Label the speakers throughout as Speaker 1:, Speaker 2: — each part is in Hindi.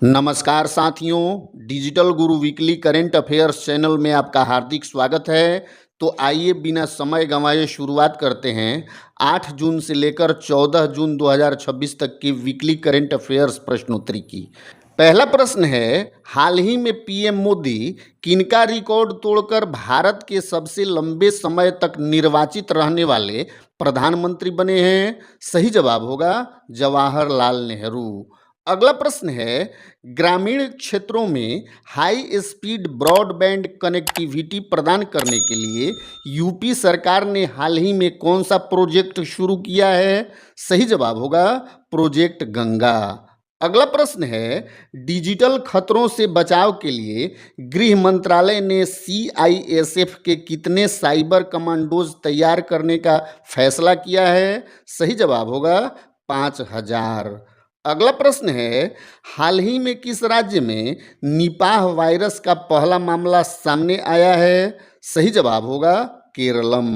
Speaker 1: नमस्कार साथियों, डिजिटल गुरु वीकली करंट अफेयर्स चैनल में आपका हार्दिक स्वागत है। तो आइए बिना समय गंवाए शुरुआत करते हैं 8 जून से लेकर 14 जून 2026 तक की वीकली करंट अफेयर्स प्रश्नोत्तरी की। पहला प्रश्न है, हाल ही में पीएम मोदी किनका रिकॉर्ड तोड़कर भारत के सबसे लंबे समय तक निर्वाचित रहने वाले प्रधानमंत्री बने हैं? सही जवाब होगा जवाहरलाल नेहरू। अगला प्रश्न है, ग्रामीण क्षेत्रों में हाई स्पीड ब्रॉडबैंड कनेक्टिविटी प्रदान करने के लिए यूपी सरकार ने हाल ही में कौन सा प्रोजेक्ट शुरू किया है? सही जवाब होगा प्रोजेक्ट गंगा। अगला प्रश्न है, डिजिटल खतरों से बचाव के लिए गृह मंत्रालय ने सीआईएसएफ के कितने साइबर कमांडोज तैयार करने का फैसला किया है? सही जवाब होगा 5000। अगला प्रश्न है, हाल ही में किस राज्य में निपाह वायरस का पहला मामला सामने आया है? सही जवाब होगा केरलम।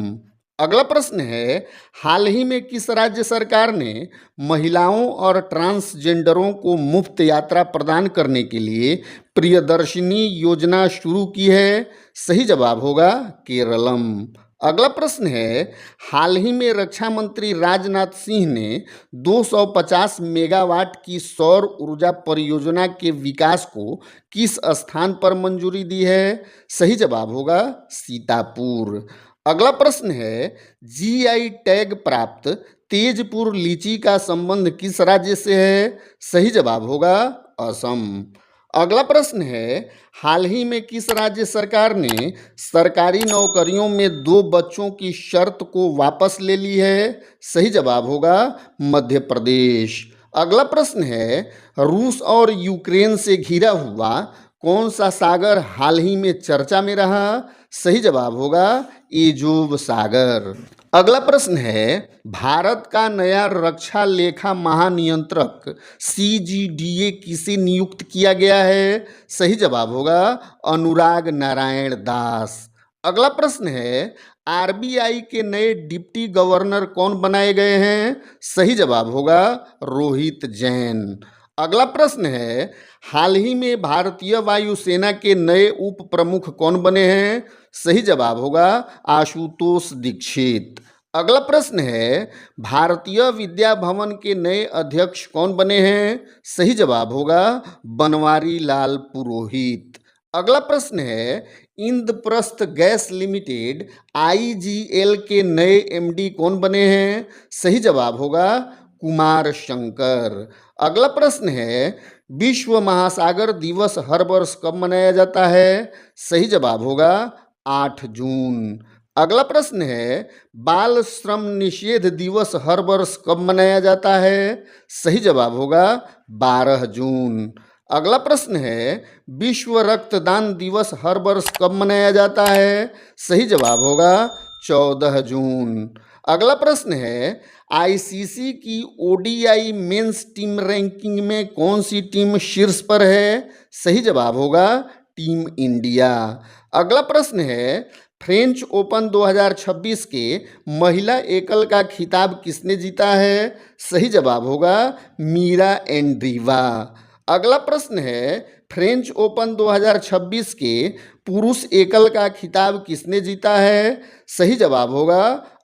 Speaker 1: अगला प्रश्न है, हाल ही में किस राज्य सरकार ने महिलाओं और ट्रांसजेंडरों को मुफ्त यात्रा प्रदान करने के लिए प्रियदर्शिनी योजना शुरू की है? सही जवाब होगा केरलम। अगला प्रश्न है, हाल ही में रक्षा मंत्री राजनाथ सिंह ने 250 मेगावाट की सौर ऊर्जा परियोजना के विकास को किस स्थान पर मंजूरी दी है? सही जवाब होगा सीतापुर। अगला प्रश्न है, जीआई टैग प्राप्त तेजपुर लीची का संबंध किस राज्य से है? सही जवाब होगा असम। अगला प्रश्न है, हाल ही में किस राज्य सरकार ने सरकारी नौकरियों में 2 बच्चों की शर्त को वापस ले ली है? सही जवाब होगा मध्य प्रदेश। अगला प्रश्न है, रूस और यूक्रेन से घिरा हुआ कौन सा सागर हाल ही में चर्चा में रहा? सही जवाब होगा एजोव सागर। अगला प्रश्न है, भारत का नया रक्षा लेखा महानियंत्रक सीजीडीए किसे नियुक्त किया गया है? सही जवाब होगा अनुराग नारायण दास। अगला प्रश्न है, आरबीआई के नए डिप्टी गवर्नर कौन बनाए गए हैं? सही जवाब होगा रोहित जैन। अगला प्रश्न है, हाल ही में भारतीय वायुसेना के नए उप प्रमुख कौन बने हैं? सही जवाब होगा आशुतोष दीक्षित। अगला प्रश्न है, भारतीय विद्या भवन के नए अध्यक्ष कौन बने हैं? सही जवाब होगा बनवारी लाल पुरोहित। अगला प्रश्न है, इंद्रप्रस्थ गैस लिमिटेड आईजीएल के नए एमडी कौन बने हैं? सही जवाब होगा कुमार शंकर। अगला प्रश्न है, विश्व महासागर दिवस हर वर्ष कब मनाया जाता है? सही जवाब होगा 8 जून। अगला प्रश्न है, बाल श्रम निषेध दिवस हर वर्ष कब मनाया जाता है? सही जवाब होगा 12 जून। अगला प्रश्न है, विश्व रक्तदान दिवस हर वर्ष कब मनाया जाता है? सही जवाब होगा 14 जून। अगला प्रश्न है, आईसीसी की ओडीआई मेंस टीम रैंकिंग में कौन सी टीम शीर्ष पर है? सही जवाब होगा टीम इंडिया। अगला प्रश्न है, फ्रेंच ओपन 2026 के महिला एकल का खिताब किसने जीता है? सही जवाब होगा मीरा एंड्रीवा। अगला प्रश्न है, फ्रेंच ओपन 2026 के पुरुष एकल का खिताब किसने जीता है? सही जवाब होगा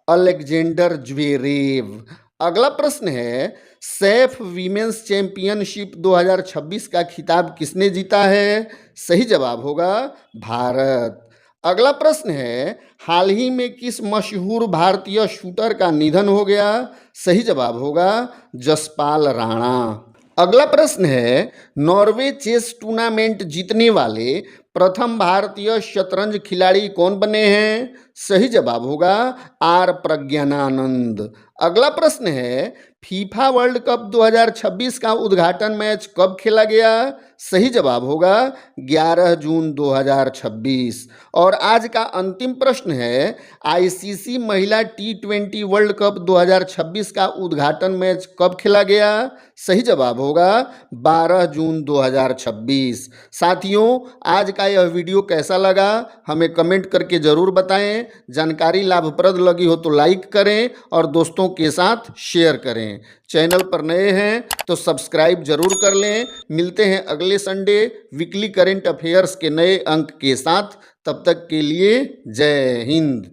Speaker 1: अलेक्जेंडर ज्वेरेव। अगला प्रश्न है, सैफ वीमेंस चैंपियनशिप 2026 का खिताब किसने जीता है? सही जवाब होगा भारत। अगला प्रश्न है, हाल ही में किस मशहूर भारतीय शूटर का निधन हो गया? सही जवाब होगा जसपाल राणा। अगला प्रश्न है, नॉर्वे चेस टूर्नामेंट जीतने वाले प्रथम भारतीय शतरंज खिलाड़ी कौन बने हैं? सही जवाब होगा आर प्रज्ञानानंद। अगला प्रश्न है, फीफा वर्ल्ड कप 2026 का उद्घाटन मैच कब खेला गया? सही जवाब होगा 11 जून 2026। और आज का अंतिम प्रश्न है, आईसीसी महिला टी20 वर्ल्ड कप 2026 का उद्घाटन मैच कब खेला गया? सही जवाब होगा 12 जून 2026। साथियों, आज का यह वीडियो कैसा लगा हमें कमेंट करके ज़रूर बताएं। जानकारी लाभप्रद लगी हो तो लाइक करें और दोस्तों के साथ शेयर करें। चैनल पर नए हैं तो सब्सक्राइब जरूर कर लें। मिलते हैं अगले संडे वीकली करंट अफेयर्स के नए अंक के साथ। तब तक के लिए जय हिंद।